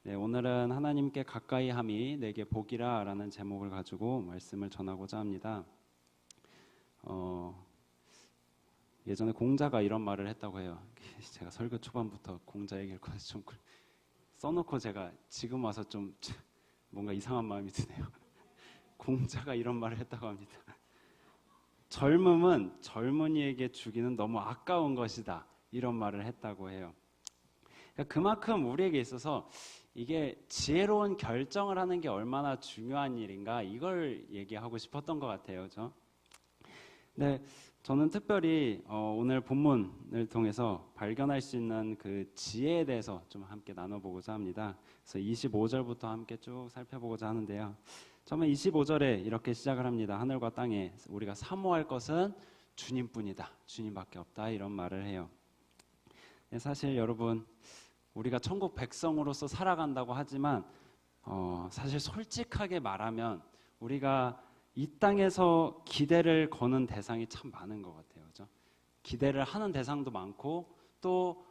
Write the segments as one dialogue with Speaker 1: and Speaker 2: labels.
Speaker 1: 네, 오늘은 하나님께 가까이 함이 내게 복이라 라는 제목을 가지고 말씀을 전하고자 합니다. 예전에 공자가 이런 말을 했다고 해요. 제가 설교 초반부터 공자 얘기를 좀 써놓고 제가 지금 와서 좀 뭔가 이상한 마음이 드네요. 공자가 이런 말을 했다고 합니다. 젊음은 젊은이에게 주기는 너무 아까운 것이다, 이런 말을 했다고 해요. 그러니까 그만큼 우리에게 있어서 이게 지혜로운 결정을 하는 게 얼마나 중요한 일인가, 이걸 얘기하고 싶었던 것 같아요. 그죠? 네, 저는 특별히 오늘 본문을 통해서 발견할 수 있는 그 지혜에 대해서 좀 함께 나눠보고자 합니다. 그래서 25절부터 함께 쭉 살펴보고자 하는데요. 처음에 25절에 이렇게 시작을 합니다. 하늘과 땅에 우리가 사모할 것은 주님뿐이다, 주님밖에 없다, 이런 말을 해요. 네, 사실 여러분, 우리가 천국 백성으로서 살아간다고 하지만 사실 솔직하게 말하면 우리가 이 땅에서 기대를 거는 대상이 참 많은 것 같아요. 그죠? 기대를 하는 대상도 많고 또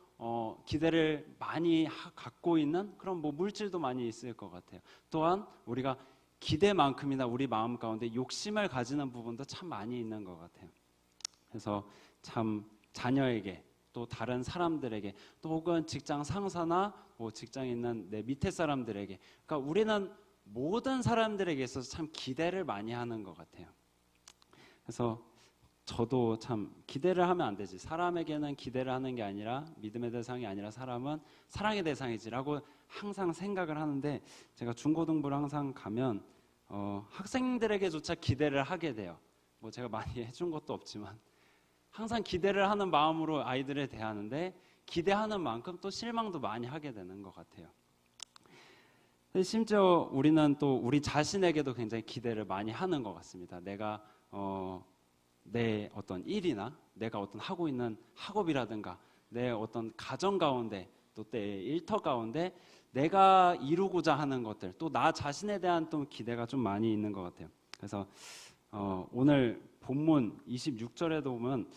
Speaker 1: 기대를 많이 갖고 있는 그런 물질도 많이 있을 것 같아요. 또한 우리가 기대만큼이나 우리 마음 가운데 욕심을 가지는 부분도 참 많이 있는 것 같아요. 그래서 참 자녀에게, 또 다른 사람들에게, 또 혹은 직장 상사나 직장에 있는 내 밑에 사람들에게, 그러니까 우리는 모든 사람들에게 있어서 참 기대를 많이 하는 것 같아요. 그래서 저도 참 기대를 하면 안 되지, 사람에게는 기대를 하는 게 아니라, 믿음의 대상이 아니라 사람은 사랑의 대상이지라고 항상 생각을 하는데, 제가 중고등부를 항상 가면 학생들에게조차 기대를 하게 돼요. 제가 많이 해준 것도 없지만 항상 기대를 하는 마음으로 아이들을 대하는데, 기대하는 만큼 또 실망도 많이 하게 되는 것 같아요. 심지어 우리는 또 우리 자신에게도 굉장히 기대를 많이 하는 것 같습니다. 내가 내 어떤 일이나 내가 어떤 하고 있는 학업이라든가 내 어떤 가정 가운데, 또 내 일터 가운데 내가 이루고자 하는 것들, 또 나 자신에 대한 또 기대가 좀 많이 있는 것 같아요. 그래서 오늘 본문 26절에도 보면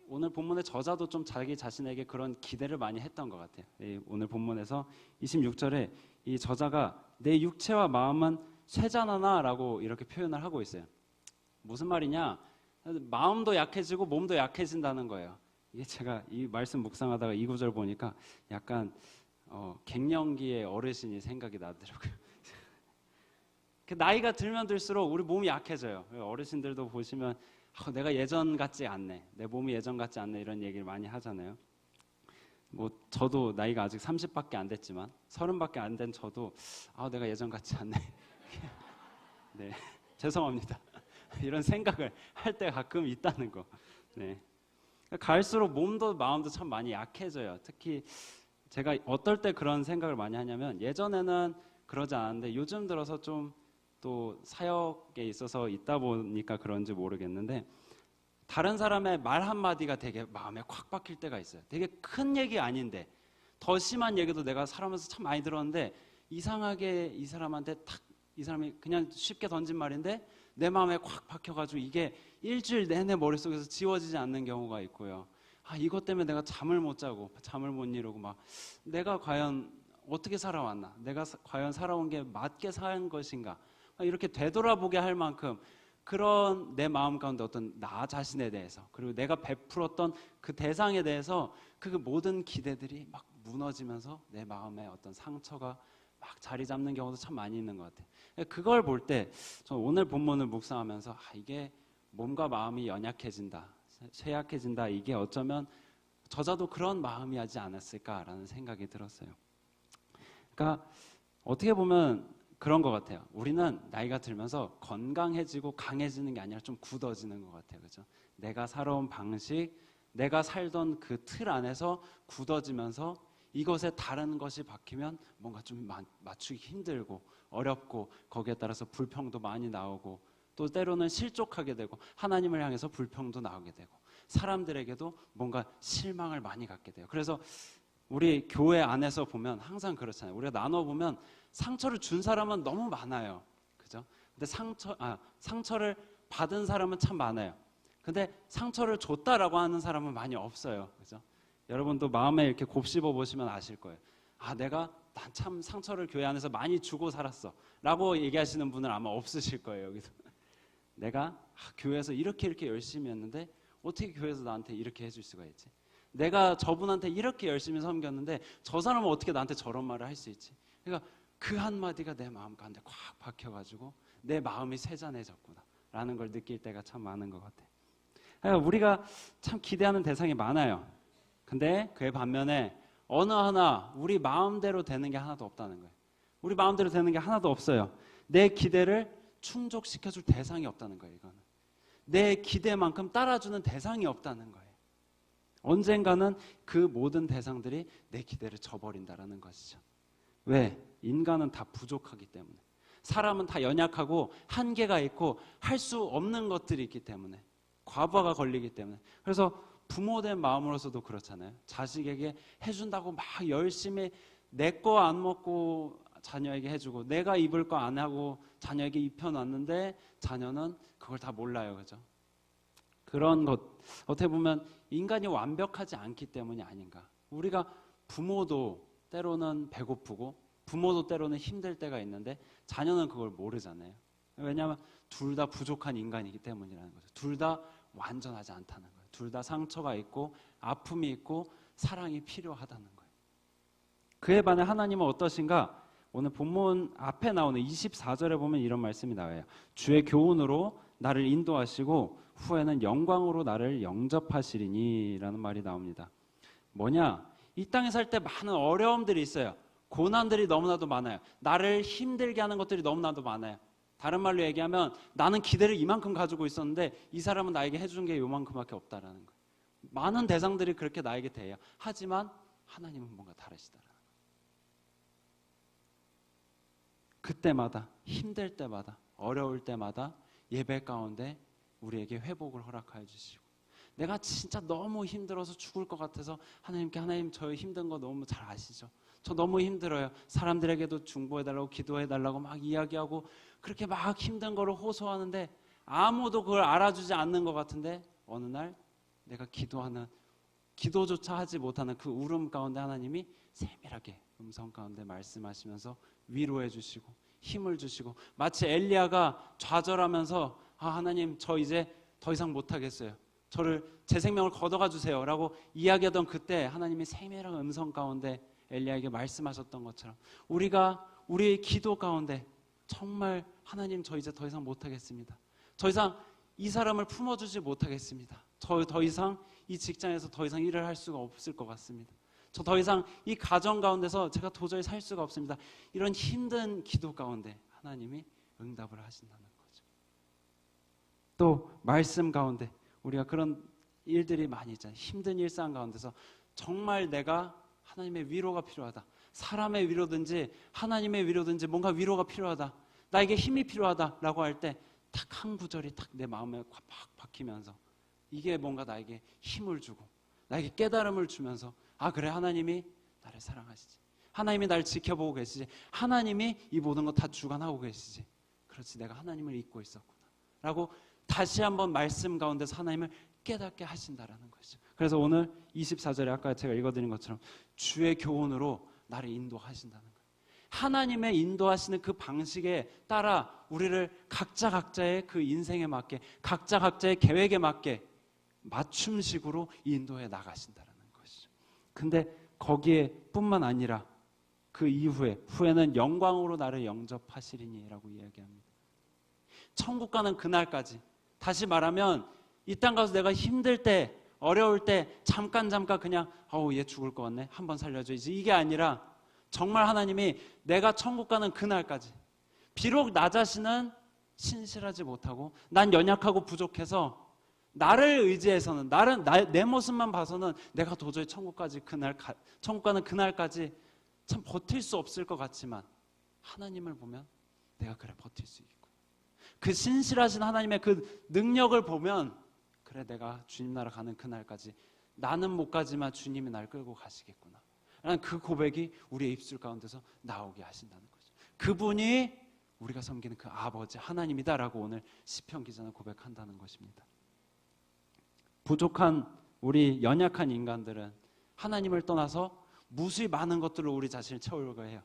Speaker 1: 오늘 본문의 저자도 좀 자기 자신에게 그런 기대를 많이 했던 것 같아요. 오늘 본문에서 26절에 이 저자가 내 육체와 마음은 쇠잔하나 라고 이렇게 표현을 하고 있어요. 무슨 말이냐? 마음도 약해지고 몸도 약해진다는 거예요. 이게 제가 이 말씀 묵상하다가 이 구절 보니까 약간 갱년기의 어르신이 생각이 나더라고요. 나이가 들면 들수록 우리 몸이 약해져요. 어르신들도 보시면 내가 예전 같지 않네, 내 몸이 예전 같지 않네, 이런 얘기를 많이 하잖아요. 저도 나이가 아직 30밖에 안 됐지만 30밖에 안 된 저도 내가 예전 같지 않네. 네, 죄송합니다. 이런 생각을 할 때 가끔 있다는 거. 네. 갈수록 몸도 마음도 참 많이 약해져요. 특히 제가 어떨 때 그런 생각을 많이 하냐면, 예전에는 그러지 않았는데 요즘 들어서 좀 또 사역에 있어서 있다 보니까 그런지 모르겠는데, 다른 사람의 말 한마디가 되게 마음에 콱 박힐 때가 있어요. 되게 큰 얘기 아닌데, 더 심한 얘기도 내가 살아면서 참 많이 들었는데 이상하게 이 사람한테 이 사람이 그냥 쉽게 던진 말인데 내 마음에 콱 박혀가지고 이게 일주일 내내 머릿속에서 지워지지 않는 경우가 있고요. 이것 때문에 내가 잠을 못 자고 잠을 못 이루고 내가 과연 어떻게 살아왔나, 내가 과연 살아온 게 맞게 산 것인가, 이렇게 되돌아보게 할 만큼 그런 내 마음 가운데 어떤 나 자신에 대해서, 그리고 내가 베풀었던 그 대상에 대해서 그 모든 기대들이 막 무너지면서 내 마음에 어떤 상처가 막 자리 잡는 경우도 참 많이 있는 것 같아요. 그걸 볼 때 저는 오늘 본문을 묵상하면서 이게 몸과 마음이 연약해진다, 쇠약해진다, 이게 어쩌면 저자도 그런 마음이 하지 않았을까라는 생각이 들었어요. 그러니까 어떻게 보면 그런 것 같아요. 우리는 나이가 들면서 건강해지고 강해지는 게 아니라 좀 굳어지는 것 같아요. 그죠? 내가 살아온 방식, 내가 살던 그 틀 안에서 굳어지면서 이것에 다른 것이 바뀌면 뭔가 좀 맞추기 힘들고 어렵고, 거기에 따라서 불평도 많이 나오고, 또 때로는 실족하게 되고, 하나님을 향해서 불평도 나오게 되고, 사람들에게도 뭔가 실망을 많이 갖게 돼요. 그래서 우리 교회 안에서 보면 항상 그렇잖아요. 우리가 나눠보면 상처를 준 사람은 너무 많아요. 그죠? 근데 상처를 받은 사람은 참 많아요. 근데 상처를 줬다라고 하는 사람은 많이 없어요. 그죠? 여러분도 마음에 이렇게 곱씹어 보시면 아실 거예요. 내가 난 참 상처를 교회 안에서 많이 주고 살았어 라고 얘기하시는 분은 아마 없으실 거예요. 여기서 내가 교회에서 이렇게 열심히 했는데 어떻게 교회에서 나한테 이렇게 해줄 수가 있지? 내가 저분한테 이렇게 열심히 섬겼는데 저 사람은 어떻게 나한테 저런 말을 할 수 있지? 그러니까 그 한마디가 내 마음 가운데 콱 박혀가지고 내 마음이 세잔해졌구나 라는 걸 느낄 때가 참 많은 것 같아요. 그러니까 우리가 참 기대하는 대상이 많아요. 근데 그에 반면에 어느 하나 우리 마음대로 되는 게 하나도 없다는 거예요. 우리 마음대로 되는 게 하나도 없어요. 내 기대를 충족시켜줄 대상이 없다는 거예요. 이거는 내 기대만큼 따라주는 대상이 없다는 거예요. 언젠가는 그 모든 대상들이 내 기대를 저버린다라는 것이죠. 왜? 인간은 다 부족하기 때문에. 사람은 다 연약하고 한계가 있고 할 수 없는 것들이 있기 때문에. 과부하가 걸리기 때문에. 그래서 부모된 마음으로서도 그렇잖아요. 자식에게 해준다고 막 열심히 내 거 안 먹고 자녀에게 해주고 내가 입을 거 안 하고 자녀에게 입혀놨는데 자녀는 그걸 다 몰라요. 그죠? 그런 것 어떻게 보면 인간이 완벽하지 않기 때문이 아닌가. 우리가 부모도 때로는 배고프고 부모도 때로는 힘들 때가 있는데 자녀는 그걸 모르잖아요. 왜냐하면 둘 다 부족한 인간이기 때문이라는 거죠. 둘 다 완전하지 않다는 거예요. 둘 다 상처가 있고 아픔이 있고 사랑이 필요하다는 거예요. 그에 반해 하나님은 어떠신가? 오늘 본문 앞에 나오는 24절에 보면 이런 말씀이 나와요. 주의 교훈으로 나를 인도하시고 후에는 영광으로 나를 영접하시리니 라는 말이 나옵니다. 뭐냐? 이 땅에 살 때 많은 어려움들이 있어요. 고난들이 너무나도 많아요. 나를 힘들게 하는 것들이 너무나도 많아요. 다른 말로 얘기하면 나는 기대를 이만큼 가지고 있었는데 이 사람은 나에게 해준 게 요만큼밖에 없다라는 거예요. 많은 대상들이 그렇게 나에게 대해요. 하지만 하나님은 뭔가 다르시다라는 거예요. 그때마다 힘들 때마다 어려울 때마다 예배 가운데 우리에게 회복을 허락하여 주시고 내가 진짜 너무 힘들어서 죽을 것 같아서 하나님께 하나님 저의 힘든 거 너무 잘 아시죠? 저 너무 힘들어요. 사람들에게도 중보해달라고 기도해달라고 막 이야기하고 그렇게 막 힘든 거를 호소하는데 아무도 그걸 알아주지 않는 것 같은데 어느 날 내가 기도조차 하지 못하는 그 울음 가운데 하나님이 세밀하게 음성 가운데 말씀하시면서 위로해 주시고 힘을 주시고 마치 엘리야가 좌절하면서 하나님 저 이제 더 이상 못하겠어요. 저를 제 생명을 걷어가 주세요 라고 이야기하던 그때 하나님이 세밀한 음성 가운데 엘리야에게 말씀하셨던 것처럼 우리가 우리의 기도 가운데 정말 하나님 저 이제 더 이상 못하겠습니다. 더 이상 이 사람을 품어주지 못하겠습니다. 저 더 이상 이 직장에서 더 이상 일을 할 수가 없을 것 같습니다. 저 더 이상 이 가정 가운데서 제가 도저히 살 수가 없습니다. 이런 힘든 기도 가운데 하나님이 응답을 하신다는 거죠. 또 말씀 가운데 우리가 그런 일들이 많이 있잖아요. 힘든 일상 가운데서 정말 내가 하나님의 위로가 필요하다. 사람의 위로든지 하나님의 위로든지 뭔가 위로가 필요하다. 나에게 힘이 필요하다라고 할 때 딱 한 구절이 딱 내 마음에 팍 박히면서 이게 뭔가 나에게 힘을 주고 나에게 깨달음을 주면서 그래 하나님이 나를 사랑하시지. 하나님이 나를 지켜보고 계시지. 하나님이 이 모든 거 다 주관하고 계시지. 그렇지 내가 하나님을 잊고 있었구나 라고 다시 한번 말씀 가운데서 하나님을 깨닫게 하신다라는 것이죠. 그래서 오늘 24절에 아까 제가 읽어드린 것처럼 주의 교훈으로 나를 인도하신다는 거예요. 하나님의 인도하시는 그 방식에 따라 우리를 각자의 그 인생에 맞게 각자의 계획에 맞게 맞춤식으로 인도해 나가신다는 것이죠. 근데 거기에 뿐만 아니라 그 후에는 영광으로 나를 영접하시리니라고 이야기합니다. 천국 가는 그날까지 다시 말하면 이 땅 가서 내가 힘들 때 어려울 때 잠깐 그냥 얘 죽을 것 같네 한번 살려줘야지 이게 아니라 정말 하나님이 내가 천국 가는 그날까지 비록 나 자신은 신실하지 못하고 난 연약하고 부족해서 나를 의지해서는 내 모습만 봐서는 내가 도저히 천국 가는 그날까지 참 버틸 수 없을 것 같지만 하나님을 보면 내가 그래 버틸 수 있고 그 신실하신 하나님의 그 능력을 보면 그래 내가 주님 나라 가는 그날까지 나는 못 가지만 주님이 날 끌고 가시겠구나 라는 그 고백이 우리의 입술 가운데서 나오게 하신다는 거죠. 그분이 우리가 섬기는 그 아버지 하나님이다라고 오늘 시편 기자는 고백한다는 것입니다. 부족한 우리 연약한 인간들은 하나님을 떠나서 무수히 많은 것들로 우리 자신을 채우려고 해요.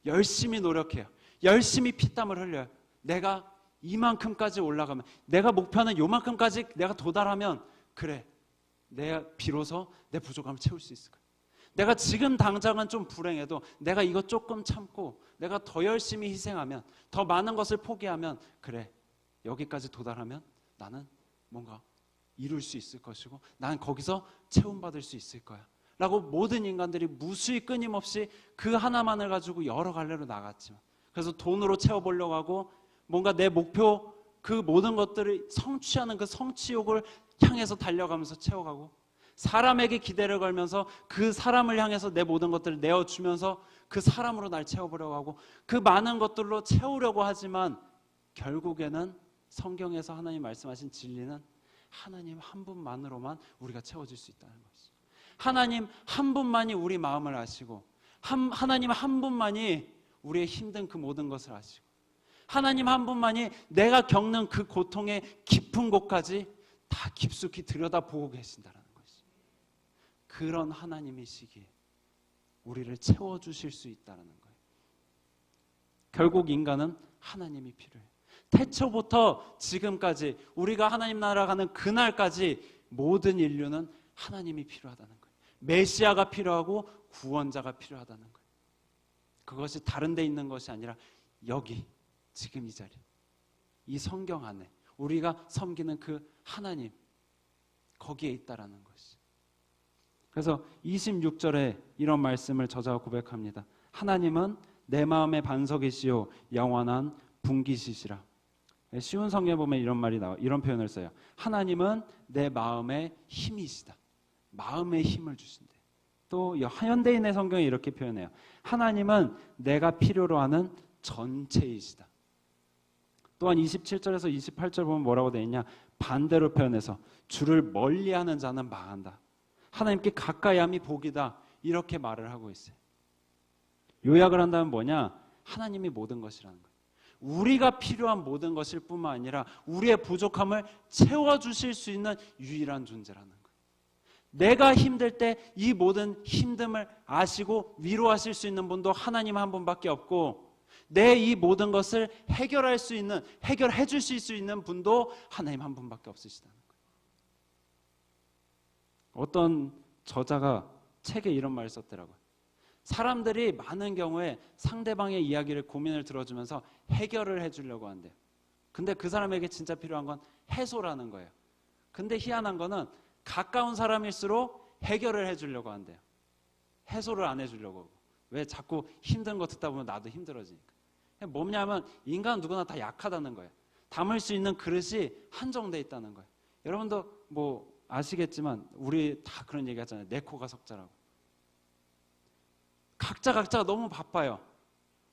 Speaker 1: 열심히 노력해요. 열심히 피땀을 흘려요. 내가 이만큼까지 올라가면, 내가 목표는 요만큼까지 내가 도달하면, 그래, 내가 비로소 내 부족함을 채울 수 있을 거야. 내가 지금 당장은 좀 불행해도 내가 이거 조금 참고 내가 더 열심히 희생하면, 더 많은 것을 포기하면, 그래, 여기까지 도달하면 나는 뭔가 이룰 수 있을 것이고 나는 거기서 채움받을 수 있을 거야 라고 모든 인간들이 무수히 끊임없이 그 하나만을 가지고 여러 갈래로 나갔지만, 그래서 돈으로 채워보려고 하고 뭔가 내 목표, 그 모든 것들을 성취하는 그 성취욕을 향해서 달려가면서 채워가고, 사람에게 기대를 걸면서 그 사람을 향해서 내 모든 것들을 내어주면서 그 사람으로 날 채워보려고 하고, 그 많은 것들로 채우려고 하지만 결국에는 성경에서 하나님 말씀하신 진리는 하나님 한 분만으로만 우리가 채워질 수 있다는 것이죠. 하나님 한 분만이 우리 마음을 아시고, 하나님 한 분만이 우리의 힘든 그 모든 것을 아시고, 하나님 한 분만이 내가 겪는 그 고통의 깊은 곳까지 다 깊숙이 들여다보고 계신다는 것이죠. 그런 하나님이시기에 우리를 채워주실 수 있다는 거예요. 결국 인간은 하나님이 필요해요. 태초부터 지금까지 우리가 하나님 나라 가는 그날까지 모든 인류는 하나님이 필요하다는 거예요. 메시아가 필요하고 구원자가 필요하다는 거예요. 그것이 다른 데 있는 것이 아니라 여기 지금 이 자리, 이 성경 안에 우리가 섬기는 그 하나님, 거기에 있다라는 것이. 그래서 26절에 이런 말씀을 저자가 고백합니다. 하나님은 내 마음의 반석이시요 영원한 분기시시라. 쉬운 성경에 보면 이런 말이 나와, 이런 표현을 써요. 하나님은 내 마음의 힘이시다. 마음의 힘을 주신대. 또 현대인의 성경에 이렇게 표현해요. 하나님은 내가 필요로 하는 전체이시다. 또한 27절에서 28절 보면 뭐라고 되어 있냐? 반대로 표현해서 주를 멀리하는 자는 망한다. 하나님께 가까이 함이 복이다. 이렇게 말을 하고 있어요. 요약을 한다면 뭐냐? 하나님이 모든 것이라는 거예요. 우리가 필요한 모든 것일 뿐만 아니라 우리의 부족함을 채워주실 수 있는 유일한 존재라는 거예요. 내가 힘들 때 이 모든 힘듦을 아시고 위로하실 수 있는 분도 하나님 한 분밖에 없고, 내 이 모든 것을 해결할 수 있는, 해결해 주실 수 있는 분도 하나님 한 분밖에 없으시다는 거예요. 어떤 저자가 책에 이런 말을 썼더라고요. 사람들이 많은 경우에 상대방의 이야기를, 고민을 들어주면서 해결을 해주려고 한대요. 근데 그 사람에게 진짜 필요한 건 해소라는 거예요. 근데 희한한 거는 가까운 사람일수록 해결을 해주려고 한대요. 해소를 안 해주려고 하고. 왜? 자꾸 힘든 거 듣다 보면 나도 힘들어지니까. 뭐냐면 인간은 누구나 다 약하다는 거예요. 담을 수 있는 그릇이 한정돼 있다는 거예요. 여러분도 뭐 아시겠지만 우리 다 그런 얘기 하잖아요. 내 코가 석자라고. 각자가 너무 바빠요.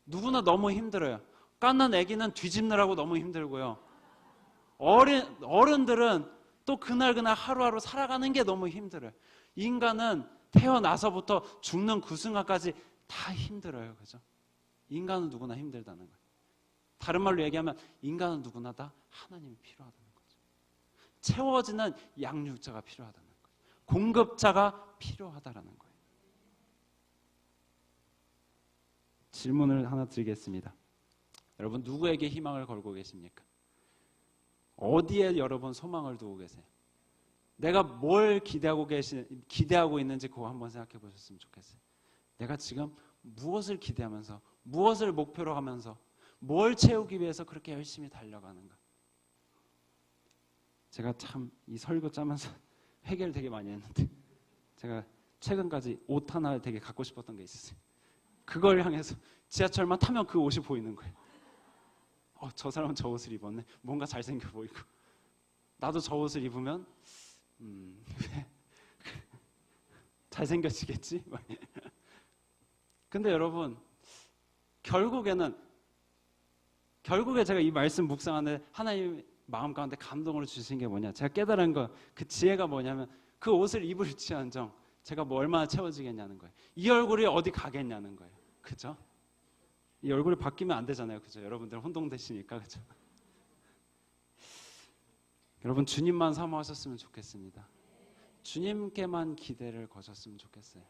Speaker 1: 누구나 너무 힘들어요. 깐난 아기는 뒤집느라고 너무 힘들고요. 어른들은 또 그날 하루하루 살아가는 게 너무 힘들어요. 인간은 태어나서부터 죽는 그 순간까지 다 힘들어요. 그죠? 인간은 누구나 힘들다는 거예요. 다른 말로 얘기하면 인간은 누구나 다 하나님이 필요하다는 거죠. 채워지는 양육자가 필요하다는 거예요. 공급자가 필요하다라는 거예요. 질문을 하나 드리겠습니다. 여러분, 누구에게 희망을 걸고 계십니까? 어디에 여러분 소망을 두고 계세요? 내가 뭘 기대하고 있는지 그거 한번 생각해 보셨으면 좋겠어요. 내가 지금 무엇을 기대하면서, 무엇을 목표로 하면서, 뭘 채우기 위해서 그렇게 열심히 달려가는가? 제가 참 이 설교 짜면서 회개를 되게 많이 했는데, 제가 최근까지 옷 하나 되게 갖고 싶었던 게 있었어요. 그걸 향해서 지하철만 타면 그 옷이 보이는 거예요. 저 사람은 저 옷을 입었네. 뭔가 잘생겨 보이고. 나도 저 옷을 입으면 잘생겨지겠지? 근데 여러분, 결국에 제가 이 말씀 묵상하는데 하나님 마음 가운데 감동으로 주신 게 뭐냐? 제가 깨달은 거, 그 지혜가 뭐냐면, 그 옷을 입을지언정 제가 뭐 얼마나 채워지겠냐는 거예요. 이 얼굴이 어디 가겠냐는 거예요. 그죠? 이 얼굴이 바뀌면 안 되잖아요. 그죠? 여러분들 혼동되시니까. 그죠? 여러분, 주님만 사모하셨으면 좋겠습니다. 주님께만 기대를 거셨으면 좋겠어요.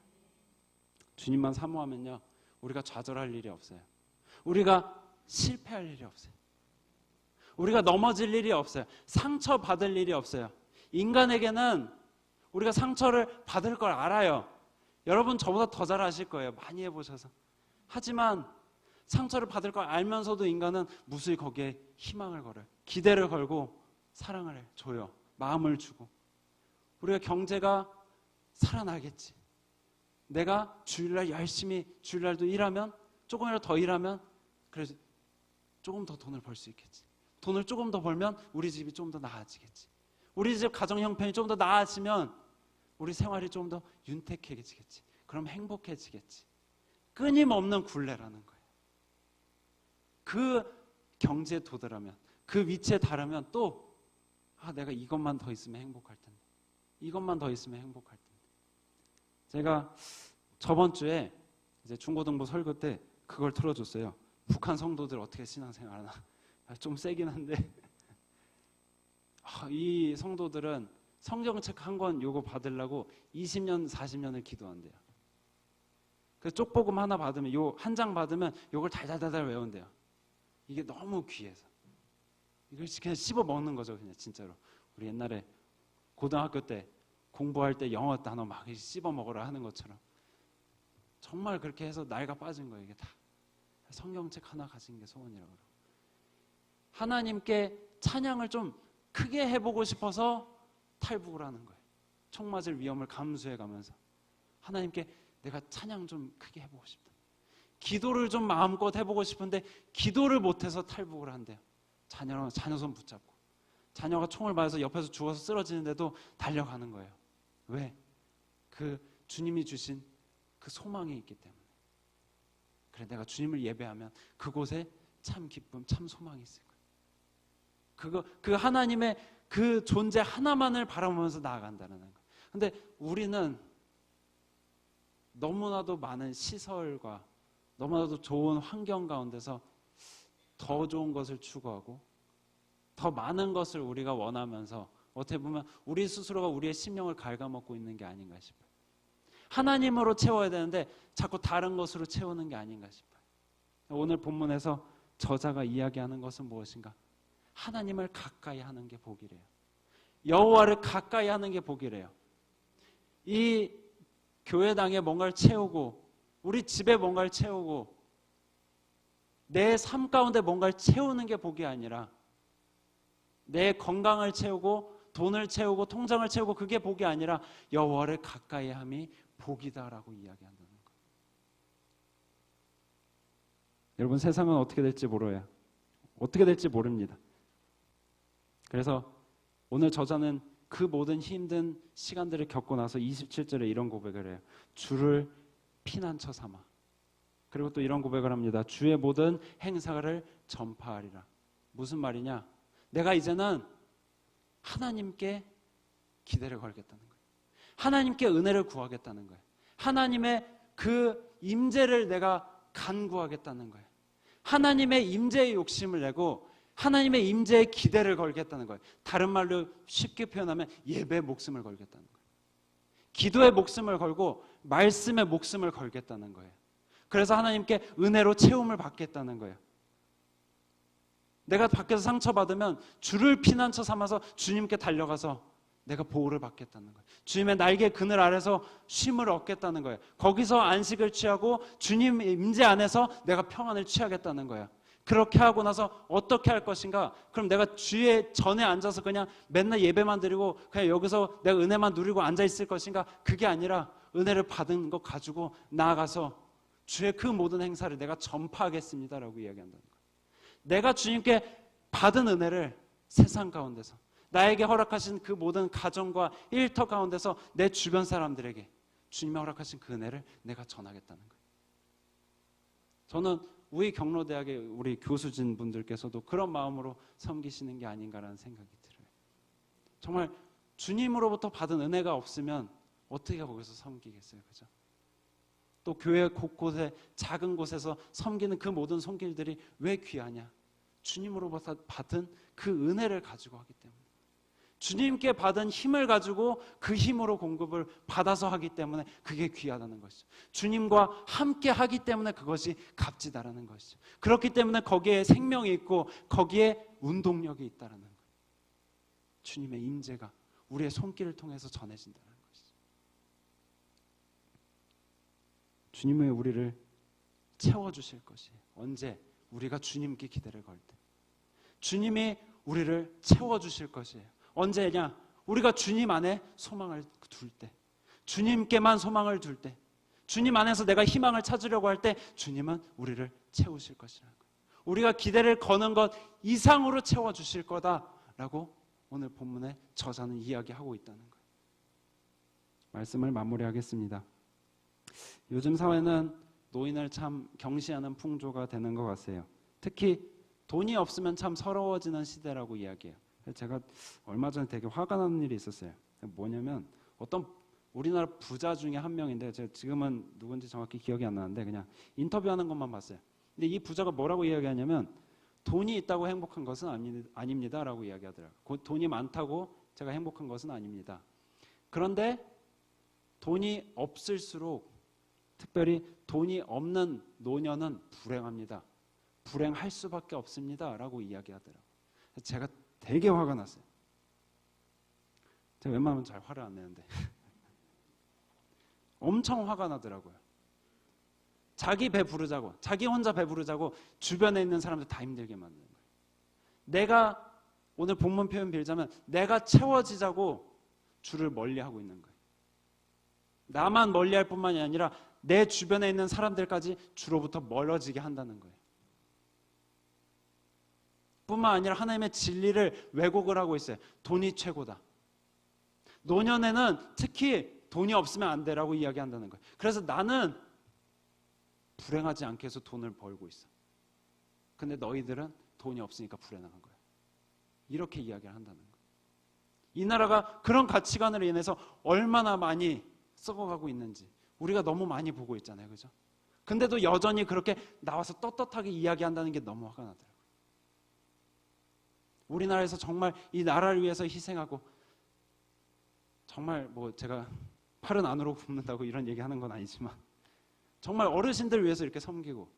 Speaker 1: 주님만 사모하면요, 우리가 좌절할 일이 없어요. 우리가 실패할 일이 없어요. 우리가 넘어질 일이 없어요. 상처받을 일이 없어요. 인간에게는 우리가 상처를 받을 걸 알아요. 여러분 저보다 더 잘 아실 거예요. 많이 해보셔서. 하지만 상처를 받을 걸 알면서도 인간은 무수히 거기에 희망을 걸어요. 기대를 걸고 사랑을 줘요. 마음을 주고. 우리가 경제가 살아나겠지. 내가 주일날 열심히 주일날도 일하면 조금이라도 더 일하면 그래서 조금 더 돈을 벌 수 있겠지. 돈을 조금 더 벌면 우리 집이 좀 더 나아지겠지. 우리 집 가정 형편이 좀 더 나아지면 우리 생활이 좀 더 윤택해지겠지. 그럼 행복해지겠지. 끊임없는 굴레라는 거예요. 그 경지에 도달하면 그 위치에 달하면 또 내가 이것만 더 있으면 행복할 텐데. 이것만 더 있으면 행복할 텐데. 제가 저번 주에 이제 중고등부 설교 때 그걸 틀어줬어요. 북한 성도들 어떻게 신앙생활하나. 좀 세긴 한데 이 성도들은 성경책 한 권 요거 받으려고 20년 40년을 기도한대요. 그 쪽복음 하나 받으면 요 한 장 받으면 요걸 달달달달 외운대요. 이게 너무 귀해서 이걸 그냥 씹어 먹는 거죠. 그냥 진짜로 우리 옛날에 고등학교 때 공부할 때 영어 단어 막 씹어 먹으라 하는 것처럼 정말 그렇게 해서 나이가 빠진 거예요. 이게 다 성경책 하나 가진 게 소원이라고 그러고. 하나님께 찬양을 좀 크게 해보고 싶어서 탈북을 하는 거예요. 총 맞을 위험을 감수해 가면서 하나님께 내가 찬양 좀 크게 해보고 싶다. 기도를 좀 마음껏 해보고 싶은데 기도를 못해서 탈북을 한대요. 자녀 손 붙잡고 자녀가 총을 맞아서 옆에서 죽어서 쓰러지는데도 달려가는 거예요. 왜? 그 주님이 주신 그 소망이 있기 때문에. 그래 내가 주님을 예배하면 그곳에 참 기쁨, 참 소망이 있을 거예요. 그 하나님의 그 존재 하나만을 바라보면서 나아간다는 거예요. 근데 우리는 너무나도 많은 시설과 너무나도 좋은 환경 가운데서 더 좋은 것을 추구하고 더 많은 것을 우리가 원하면서 어떻게 보면 우리 스스로가 우리의 심령을 갉아먹고 있는 게 아닌가 싶어요. 하나님으로 채워야 되는데 자꾸 다른 것으로 채우는 게 아닌가 싶어요. 오늘 본문에서 저자가 이야기하는 것은 무엇인가? 하나님을 가까이 하는 게 복이래요. 여호와를 가까이 하는 게 복이래요. 이 교회당에 뭔가를 채우고 우리 집에 뭔가를 채우고 내 삶 가운데 뭔가를 채우는 게 복이 아니라 내 건강을 채우고 돈을 채우고 통장을 채우고 그게 복이 아니라 여호와를 가까이 함이 복이다라고 이야기한다는 거예요. 여러분 세상은 어떻게 될지 몰라요. 어떻게 될지 모릅니다. 그래서 오늘 저자는 그 모든 힘든 시간들을 겪고 나서 27절에 이런 고백을 해요. 주를 피난처 삼아. 그리고 또 이런 고백을 합니다. 주의 모든 행사를 전파하리라. 무슨 말이냐? 내가 이제는 하나님께 기대를 걸겠다는 거예요. 하나님께 은혜를 구하겠다는 거예요. 하나님의 그 임재를 내가 간구하겠다는 거예요. 하나님의 임재의 욕심을 내고 하나님의 임재에 기대를 걸겠다는 거예요. 다른 말로 쉽게 표현하면 예배에 목숨을 걸겠다는 거예요. 기도에 목숨을 걸고 말씀에 목숨을 걸겠다는 거예요. 그래서 하나님께 은혜로 채움을 받겠다는 거예요. 내가 밖에서 상처받으면 주를 피난처 삼아서 주님께 달려가서 내가 보호를 받겠다는 거예요. 주님의 날개 그늘 아래서 쉼을 얻겠다는 거예요. 거기서 안식을 취하고 주님의 임재 안에서 내가 평안을 취하겠다는 거예요. 그렇게 하고 나서 어떻게 할 것인가? 그럼 내가 주의 전에 앉아서 그냥 맨날 예배만 드리고 그냥 여기서 내가 은혜만 누리고 앉아 있을 것인가? 그게 아니라 은혜를 받은 것 가지고 나아가서 주의 그 모든 행사를 내가 전파하겠습니다라고 이야기한다는 거예요. 내가 주님께 받은 은혜를 세상 가운데서 나에게 허락하신 그 모든 가정과 일터 가운데서 내 주변 사람들에게 주님이 허락하신 그 은혜를 내가 전하겠다는 거예요. 저는 우리 경로대학의 우리 교수진 분들께서도 그런 마음으로 섬기시는 게 아닌가라는 생각이 들어요. 정말 주님으로부터 받은 은혜가 없으면 어떻게 거기서 섬기겠어요, 그죠? 또 교회 곳곳에 작은 곳에서 섬기는 그 모든 손길들이 왜 귀하냐? 주님으로부터 받은 그 은혜를 가지고 하기 때문에. 주님께 받은 힘을 가지고 그 힘으로 공급을 받아서 하기 때문에 그게 귀하다는 것이죠. 주님과 함께 하기 때문에 그것이 값지다라는 것이죠. 그렇기 때문에 거기에 생명이 있고 거기에 운동력이 있다라는 거예요. 주님의 임재가 우리의 손길을 통해서 전해진다는 것이죠. 주님의 우리를 채워주실 것이에요. 언제? 우리가 주님께 기대를 걸 때. 주님이 우리를 채워주실 것이에요. 언제냐? 우리가 주님 안에 소망을 둘 때, 주님께만 소망을 둘 때, 주님 안에서 내가 희망을 찾으려고 할 때 주님은 우리를 채우실 것이라는 거예요. 우리가 기대를 거는 것 이상으로 채워주실 거다라고 오늘 본문의 저자는 이야기하고 있다는 거예요. 말씀을 마무리하겠습니다. 요즘 사회는 노인을 참 경시하는 풍조가 되는 것 같아요. 특히 돈이 없으면 참 서러워지는 시대라고 이야기해요. 제가 얼마 전에 되게 화가 나는 일이 있었어요. 뭐냐면 어떤 우리나라 부자 중에 한 명인데 제가 지금은 누군지 정확히 기억이 안 나는데 그냥 인터뷰하는 것만 봤어요. 근데 이 부자가 뭐라고 이야기하냐면 돈이 있다고 행복한 것은 아닙니다라고 이야기하더라고요. 돈이 많다고 제가 행복한 것은 아닙니다. 그런데 돈이 없을수록 특별히 돈이 없는 노년은 불행합니다. 불행할 수밖에 없습니다라고 이야기하더라고요. 제가 되게 화가 났어요. 제가 웬만하면 잘 화를 안 내는데 엄청 화가 나더라고요. 자기 배 부르자고, 자기 혼자 배 부르자고 주변에 있는 사람들 다 힘들게 만드는 거예요. 내가 오늘 본문 표현 빌자면 내가 채워지자고 주를 멀리하고 있는 거예요. 나만 멀리할 뿐만이 아니라 내 주변에 있는 사람들까지 주로부터 멀어지게 한다는 거예요. 뿐만 아니라 하나님의 진리를 왜곡을 하고 있어요. 돈이 최고다. 노년에는 특히 돈이 없으면 안 되라고 이야기한다는 거예요. 그래서 나는 불행하지 않게 해서 돈을 벌고 있어. 근데 너희들은 돈이 없으니까 불행한 거예요. 이렇게 이야기를 한다는 거예요. 이 나라가 그런 가치관으로 인해서 얼마나 많이 썩어가고 있는지 우리가 너무 많이 보고 있잖아요. 그죠? 근데도 여전히 그렇게 나와서 떳떳하게 이야기한다는 게 너무 화가 나더라고요. 우리나라에서 정말 이 나라를 위해서 희생하고 정말 뭐 제가 팔은 안으로 굽는다고 이런 얘기하는 건 아니지만 정말 어르신들 위해서 이렇게 섬기고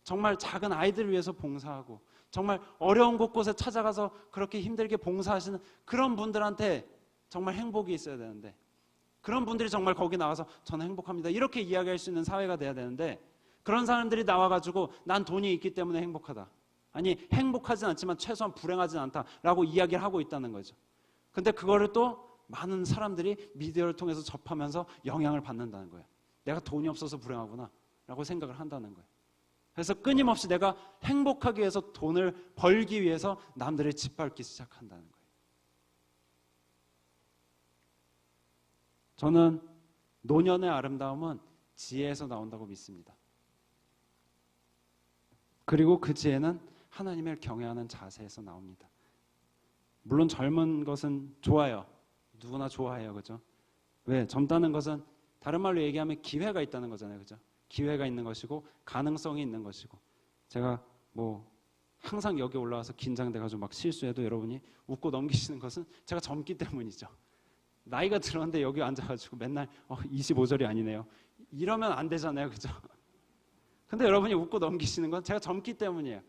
Speaker 1: 정말 작은 아이들 위해서 봉사하고 정말 어려운 곳곳에 찾아가서 그렇게 힘들게 봉사하시는 그런 분들한테 정말 행복이 있어야 되는데 그런 분들이 정말 거기 나와서 저는 행복합니다 이렇게 이야기할 수 있는 사회가 돼야 되는데 그런 사람들이 나와가지고 난 돈이 있기 때문에 행복하다. 아니 행복하진 않지만 최소한 불행하진 않다라고 이야기를 하고 있다는 거죠. 근데 그거를 또 많은 사람들이 미디어를 통해서 접하면서 영향을 받는다는 거예요. 내가 돈이 없어서 불행하구나 라고 생각을 한다는 거예요. 그래서 끊임없이 내가 행복하기 위해서 돈을 벌기 위해서 남들을 짓밟기 시작한다는 거예요. 저는 노년의 아름다움은 지혜에서 나온다고 믿습니다. 그리고 그 지혜는 하나님을 경외하는 자세에서 나옵니다. 물론 젊은 것은 좋아요. 누구나 좋아해요. 그죠? 왜? 젊다는 것은 다른 말로 얘기하면 기회가 있다는 거잖아요. 그죠? 기회가 있는 것이고 가능성이 있는 것이고 제가 뭐 항상 여기 올라와서 긴장돼가지고 막 실수해도 여러분이 웃고 넘기시는 것은 제가 젊기 때문이죠. 나이가 들었는데 여기 앉아가지고 맨날 25절이 아니네요. 이러면 안 되잖아요. 그죠? 근데 여러분이 웃고 넘기시는 건 제가 젊기 때문이에요.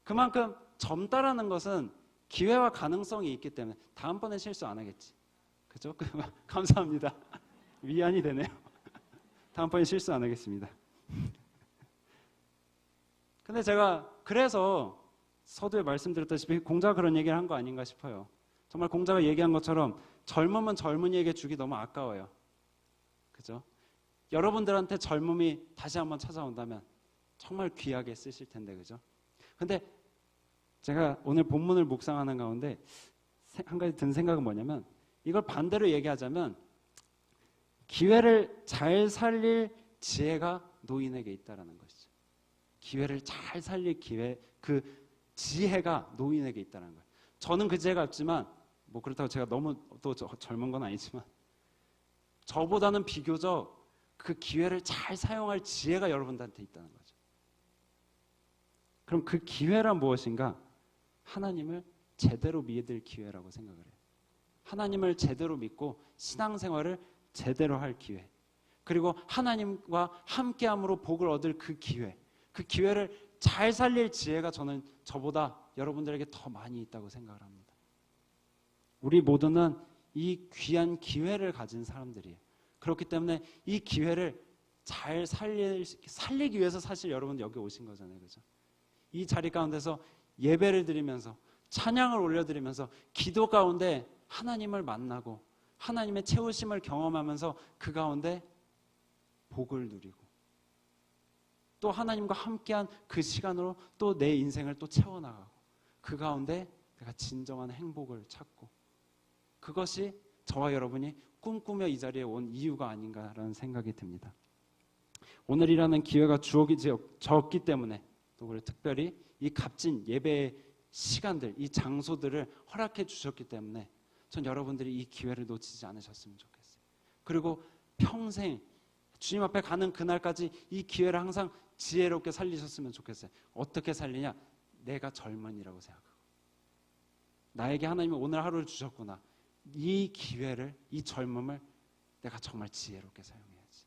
Speaker 1: 그만큼 젊다라는 것은 기회와 가능성이 있기 때문에 다음번에 실수 안 하겠지. 그죠? 감사합니다. 위안이 되네요. 다음번에 실수 안 하겠습니다. 근데 제가 그래서 서두에 말씀드렸다시피 공자가 그런 얘기를 한 거 아닌가 싶어요. 정말 공자가 얘기한 것처럼 젊으면 젊은이에게 주기 너무 아까워요. 그죠? 여러분들한테 젊음이 다시 한번 찾아온다면 정말 귀하게 쓰실 텐데, 그죠? 근데 제가 오늘 본문을 묵상하는 가운데 한 가지 든 생각은 뭐냐면 이걸 반대로 얘기하자면 기회를 잘 살릴 지혜가 노인에게 있다라는 것이죠. 기회를 잘 살릴 기회, 그 지혜가 노인에게 있다는 거예요. 저는 그 지혜가 없지만 뭐 그렇다고 제가 너무 또 젊은 건 아니지만 저보다는 비교적 그 기회를 잘 사용할 지혜가 여러분들한테 있다는 거죠. 그럼 그 기회란 무엇인가? 하나님을 제대로 믿을 기회라고 생각을 해요. 하나님을 제대로 믿고 신앙생활을 제대로 할 기회, 그리고 하나님과 함께함으로 복을 얻을 그 기회를 잘 살릴 지혜가 저는 저보다 여러분들에게 더 많이 있다고 생각을 합니다. 우리 모두는 이 귀한 기회를 가진 사람들이에요. 그렇기 때문에 이 기회를 잘 살리기 위해서 사실 여러분 여기 오신 거잖아요. 그죠? 이 자리 가운데서 예배를 드리면서 찬양을 올려드리면서 기도 가운데 하나님을 만나고 하나님의 채우심을 경험하면서 그 가운데 복을 누리고 또 하나님과 함께한 그 시간으로 또 내 인생을 또 채워나가고 그 가운데 내가 진정한 행복을 찾고, 그것이 저와 여러분이 꿈꾸며 이 자리에 온 이유가 아닌가라는 생각이 듭니다. 오늘이라는 기회가 주어졌기 때문에 또 우리 특별히 이 값진 예배의 시간들, 이 장소들을 허락해 주셨기 때문에 전 여러분들이 이 기회를 놓치지 않으셨으면 좋겠어요. 그리고 평생 주님 앞에 가는 그날까지 이 기회를 항상 지혜롭게 살리셨으면 좋겠어요. 어떻게 살리냐? 내가 젊은이라고 생각하고, 나에게 하나님이 오늘 하루를 주셨구나, 이 기회를, 이 젊음을 내가 정말 지혜롭게 사용해야지,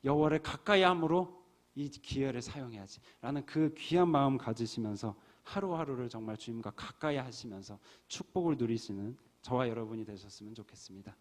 Speaker 1: 여호와를 가까이 함으로 이 기회를 사용해야지 라는 그 귀한 마음 가지시면서 하루하루를 정말 주님과 가까이 하시면서 축복을 누리시는 저와 여러분이 되셨으면 좋겠습니다.